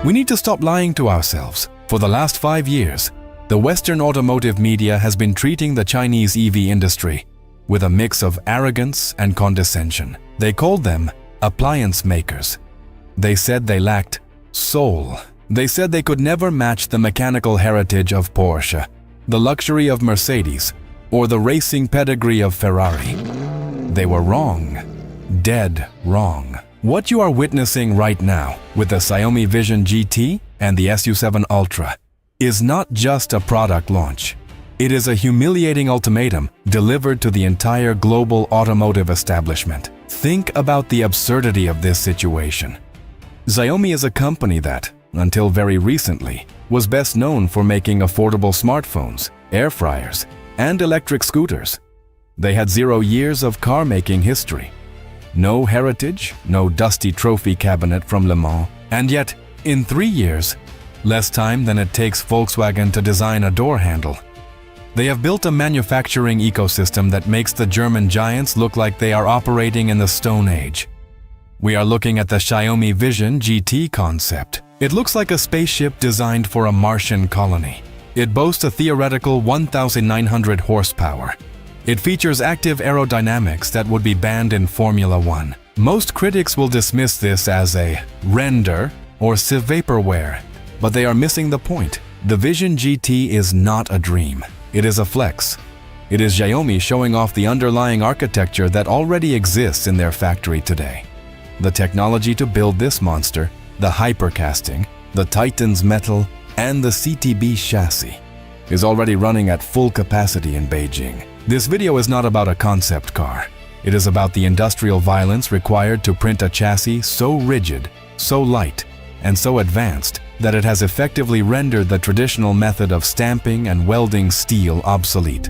We need to stop lying to ourselves. For the last 5 years, the Western automotive media has been treating the Chinese EV industry with a mix of arrogance and condescension. They called them appliance makers. They said they lacked soul. They said they could never match the mechanical heritage of Porsche, the luxury of Mercedes, or the racing pedigree of Ferrari. They were wrong. Dead wrong. What you are witnessing right now with the Xiaomi Vision GT and the SU7 Ultra is not just a product launch. It is a humiliating ultimatum delivered to the entire global automotive establishment. Think about the absurdity of this situation. Xiaomi is a company that, until very recently, was best known for making affordable smartphones, air fryers, and electric scooters. They had 0 years of car-making history. No heritage, no dusty trophy cabinet from Le Mans, and yet, in 3 years, less time than it takes Volkswagen to design a door handle, they have built a manufacturing ecosystem that makes the German giants look like they are operating in the Stone Age. We are looking at the Xiaomi Vision GT concept. It looks like a spaceship designed for a Martian colony. It boasts a theoretical 1,900 horsepower. It features active aerodynamics that would be banned in Formula One. Most critics will dismiss this as a render or vaporware, but they are missing the point. The Vision GT is not a dream. It is a flex. It is Xiaomi showing off the underlying architecture that already exists in their factory today. The technology to build this monster, the hypercasting, the Titan's metal, and the CTB chassis, is already running at full capacity in Beijing. This video is not about a concept car. It is about the industrial violence required to print a chassis so rigid, so light, and so advanced that it has effectively rendered the traditional method of stamping and welding steel obsolete.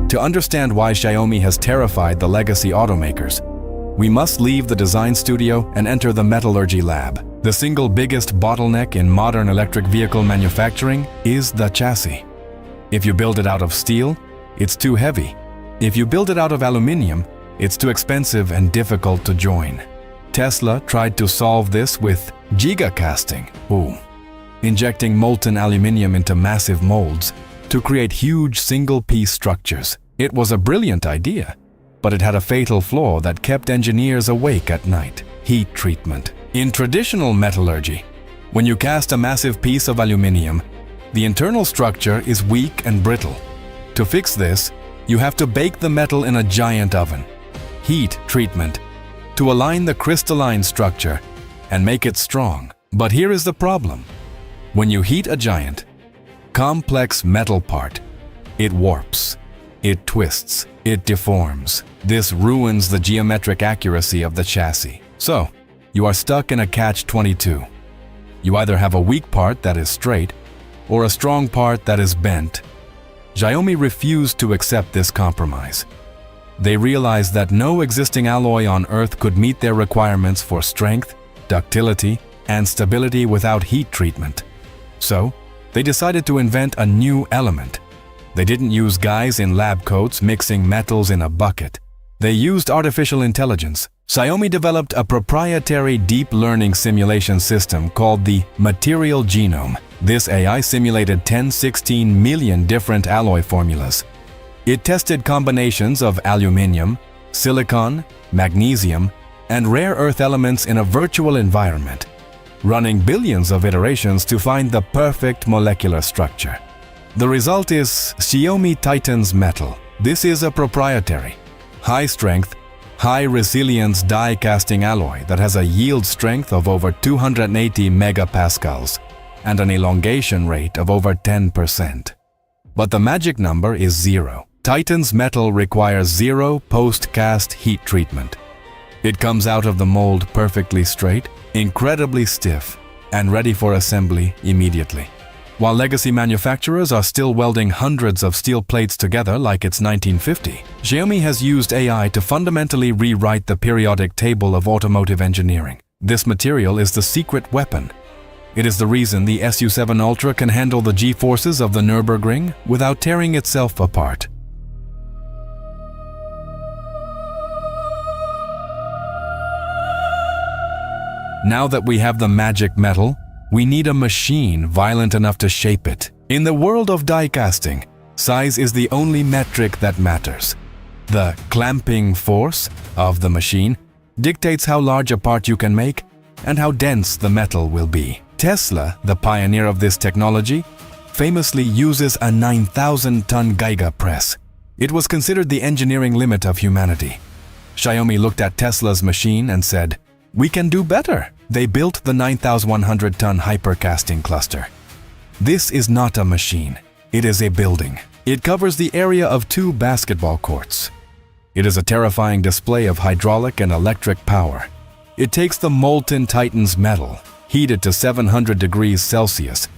To understand why Xiaomi has terrified the legacy automakers, we must leave the design studio and enter the metallurgy lab. The single biggest bottleneck in modern electric vehicle manufacturing is the chassis. If you build it out of steel, it's too heavy. If you build it out of aluminium, it's too expensive and difficult to join. Tesla tried to solve this with gigacasting, injecting molten aluminium into massive molds to create huge single-piece structures. It was a brilliant idea, but it had a fatal flaw that kept engineers awake at night: heat treatment. In traditional metallurgy, when you cast a massive piece of aluminium, the internal structure is weak and brittle. To fix this, you have to bake the metal in a giant oven. Heat treatment to align the crystalline structure and make it strong. But here is the problem. When you heat a giant, complex metal part, it warps, it twists, it deforms. This ruins the geometric accuracy of the chassis. So, you are stuck in a catch-22. You either have a weak part that is straight or a strong part that is bent. Xiaomi refused to accept this compromise. They realized that no existing alloy on Earth could meet their requirements for strength, ductility, and stability without heat treatment. So, they decided to invent a new element. They didn't use guys in lab coats mixing metals in a bucket. They used artificial intelligence. Xiaomi developed a proprietary deep learning simulation system called the Material Genome. This AI simulated 10-16 million different alloy formulas. It tested combinations of aluminium, silicon, magnesium, and rare earth elements in a virtual environment, running billions of iterations to find the perfect molecular structure. The result is Xiaomi Titan's metal. This is a proprietary, high-strength, high-resilience die-casting alloy that has a yield strength of over 280 megapascals and an elongation rate of over 10%. But the magic number is 0. Titan's metal requires 0 post-cast heat treatment. It comes out of the mold perfectly straight, incredibly stiff, and ready for assembly immediately. While legacy manufacturers are still welding hundreds of steel plates together like it's 1950, Xiaomi has used AI to fundamentally rewrite the periodic table of automotive engineering. This material is the secret weapon. It is the reason the SU7 Ultra can handle the G-forces of the Nürburgring without tearing itself apart. Now that we have the magic metal, we need a machine violent enough to shape it. In the world of die casting, size is the only metric that matters. The clamping force of the machine dictates how large a part you can make and how dense the metal will be. Tesla, the pioneer of this technology, famously uses a 9,000-ton Geiger press. It was considered the engineering limit of humanity. Xiaomi looked at Tesla's machine and said, "We can do better." They built the 9,100-ton hypercasting cluster. This is not a machine. It is a building. It covers the area of 2 basketball courts. It is a terrifying display of hydraulic and electric power. It takes the molten Titan's metal, heated to 700 degrees Celsius,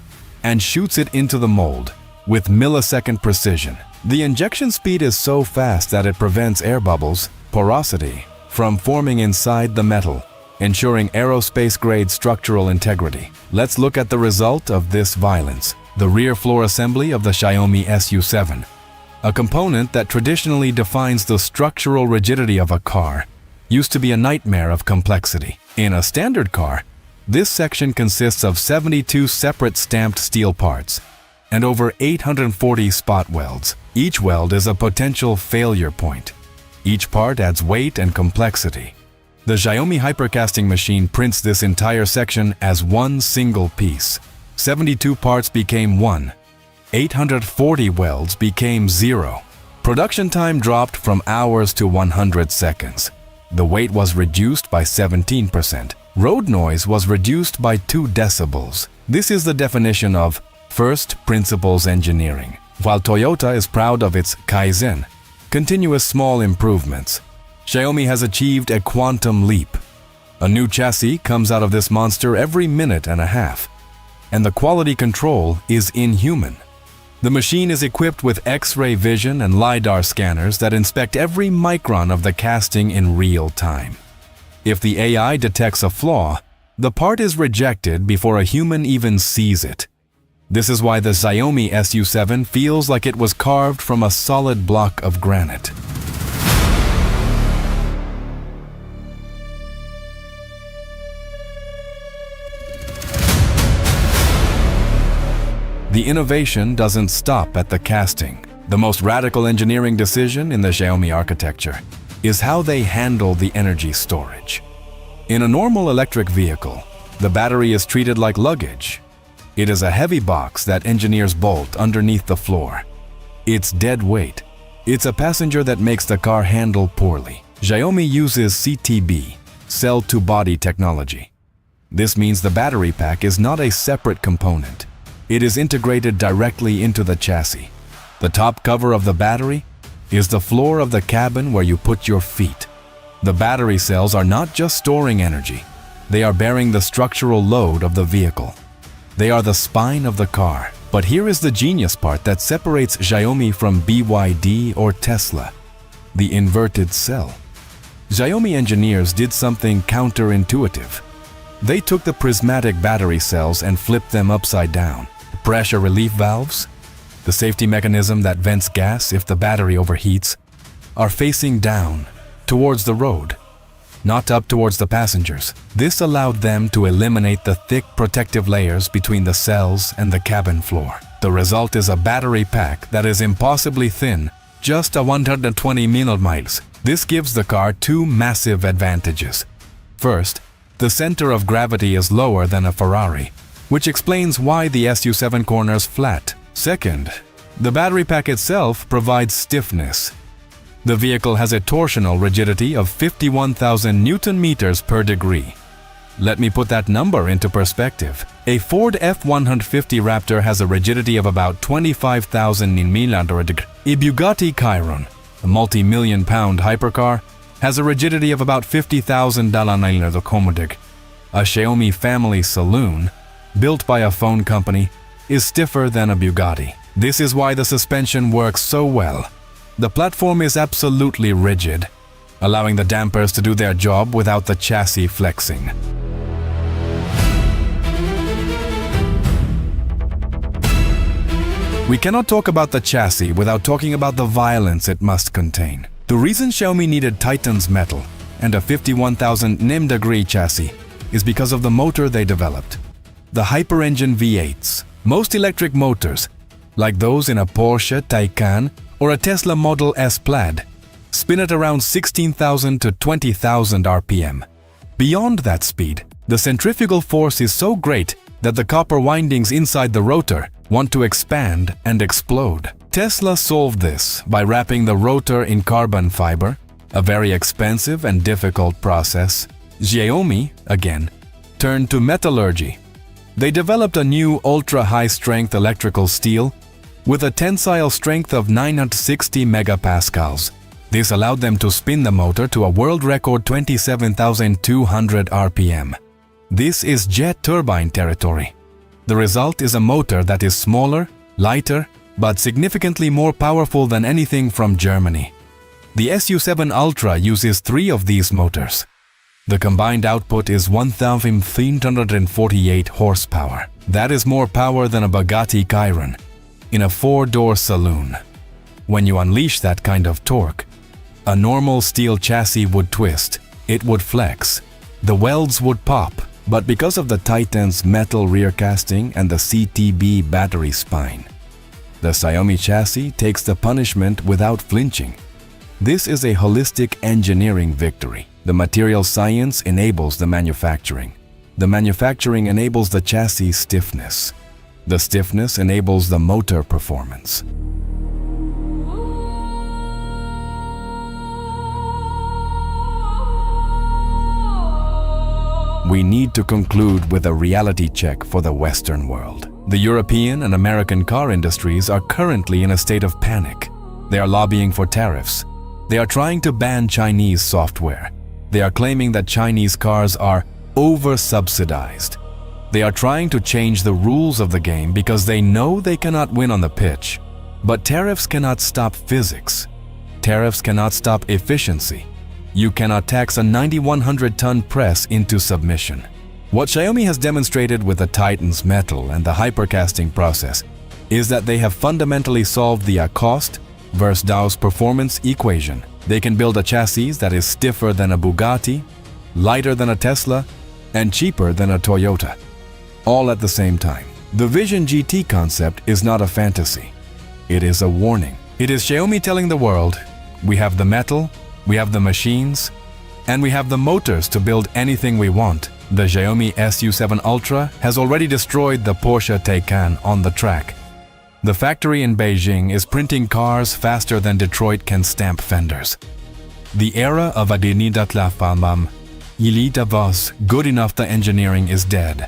and shoots it into the mold with millisecond precision. The injection speed is so fast that it prevents air bubbles, porosity, from forming inside the metal, ensuring aerospace-grade structural integrity. Let's look at the result of this violence: the rear floor assembly of the Xiaomi SU7, a component that traditionally defines the structural rigidity of a car, used to be a nightmare of complexity. In a standard car, this section consists of 72 separate stamped steel parts and over 840 spot welds. Each weld is a potential failure point. Each part adds weight and complexity. The Xiaomi hypercasting machine prints this entire section as one single piece. 72 parts became 1. 840 welds became 0. Production time dropped from hours to 100 seconds. The weight was reduced by 17%. Road noise was reduced by 2 decibels. This is the definition of first principles engineering. While Toyota is proud of its Kaizen, continuous small improvements, Xiaomi has achieved a quantum leap. A new chassis comes out of this monster every minute and a half, and the quality control is inhuman. The machine is equipped with X-ray vision and LiDAR scanners that inspect every micron of the casting in real time. If the AI detects a flaw, the part is rejected before a human even sees it. This is why the Xiaomi SU7 feels like it was carved from a solid block of granite. The innovation doesn't stop at the casting. The most radical engineering decision in the Xiaomi architecture is how they handle the energy storage. In a normal electric vehicle, the battery is treated like luggage. It is a heavy box that engineers bolt underneath the floor. It's dead weight. It's a passenger that makes the car handle poorly. Xiaomi uses CTB, cell-to-body technology. This means the battery pack is not a separate component. It is integrated directly into the chassis. The top cover of the battery is the floor of the cabin where you put your feet. The battery cells are not just storing energy. They are bearing the structural load of the vehicle. They are the spine of the car. But here is the genius part that separates Xiaomi from BYD or Tesla: the inverted cell. Xiaomi engineers did something counterintuitive. They took the prismatic battery cells and flipped them upside down. The pressure relief valves, the safety mechanism that vents gas if the battery overheats, are facing down towards the road, not up towards the passengers. This allowed them to eliminate the thick protective layers between the cells and the cabin floor. The result is a battery pack that is impossibly thin, just 120 mm. This gives the car 2 massive advantages. First, the center of gravity is lower than a Ferrari, which explains why the SU7 corners flat. Second, the battery pack itself provides stiffness. The vehicle has a torsional rigidity of 51,000 Newton-meters per degree. Let me put that number into perspective. A Ford F-150 Raptor has a rigidity of about 25,000 Nm. A Bugatti Chiron, a multi-million-pound hypercar, has a rigidity of about 50,000 Nm. A Xiaomi family saloon, built by a phone company, is stiffer than a Bugatti. This is why the suspension works so well. The platform is absolutely rigid, allowing the dampers to do their job without the chassis flexing. We cannot talk about the chassis without talking about the violence it must contain. The reason Xiaomi needed Titan's metal and a 51,000 Nm chassis is because of the motor they developed. The hyper-engine V8s. Most electric motors, like those in a Porsche Taycan or a Tesla Model S Plaid, spin at around 16,000 to 20,000 RPM. Beyond that speed, the centrifugal force is so great that the copper windings inside the rotor want to expand and explode. Tesla solved this by wrapping the rotor in carbon fiber, a very expensive and difficult process. Xiaomi, again, turned to metallurgy. They developed a new ultra-high-strength electrical steel with a tensile strength of 960 megapascals. This allowed them to spin the motor to a world record 27,200 RPM. This is jet turbine territory. The result is a motor that is smaller, lighter, but significantly more powerful than anything from Germany. The SU7 Ultra uses 3 of these motors. The combined output is 1,348 horsepower. That is more power than a Bugatti Chiron in a 4-door saloon. When you unleash that kind of torque, a normal steel chassis would twist, it would flex, the welds would pop, but because of the Titan's metal rear casting and the CTB battery spine, the Xiaomi chassis takes the punishment without flinching. This is a holistic engineering victory. The material science enables the manufacturing. The manufacturing enables the chassis stiffness. The stiffness enables the motor performance. We need to conclude with a reality check for the Western world. The European and American car industries are currently in a state of panic. They are lobbying for tariffs. They are trying to ban Chinese software. They are claiming that Chinese cars are over-subsidized. They are trying to change the rules of the game because they know they cannot win on the pitch. But tariffs cannot stop physics. Tariffs cannot stop efficiency. You cannot tax a 9,100-ton press into submission. What Xiaomi has demonstrated with the Titan's metal and the hypercasting process is that they have fundamentally solved the cost versus Dow's performance equation. They can build a chassis that is stiffer than a Bugatti, lighter than a Tesla, and cheaper than a Toyota, all at the same time. The Vision GT concept is not a fantasy. It is a warning. It is Xiaomi telling the world, we have the metal, we have the machines, and we have the motors to build anything we want. The Xiaomi SU7 Ultra has already destroyed the Porsche Taycan on the track. The factory in Beijing is printing cars faster than Detroit can stamp fenders. The era of Avenida La Fama, Elite Voz, good enough the engineering is dead.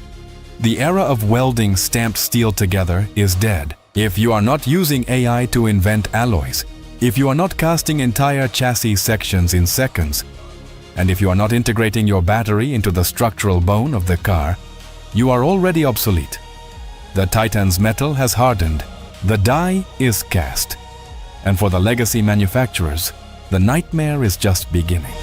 The era of welding stamped steel together is dead. If you are not using AI to invent alloys, if you are not casting entire chassis sections in seconds, and if you are not integrating your battery into the structural bone of the car, you are already obsolete. The Titan's metal has hardened. The die is cast. And for the legacy manufacturers, the nightmare is just beginning.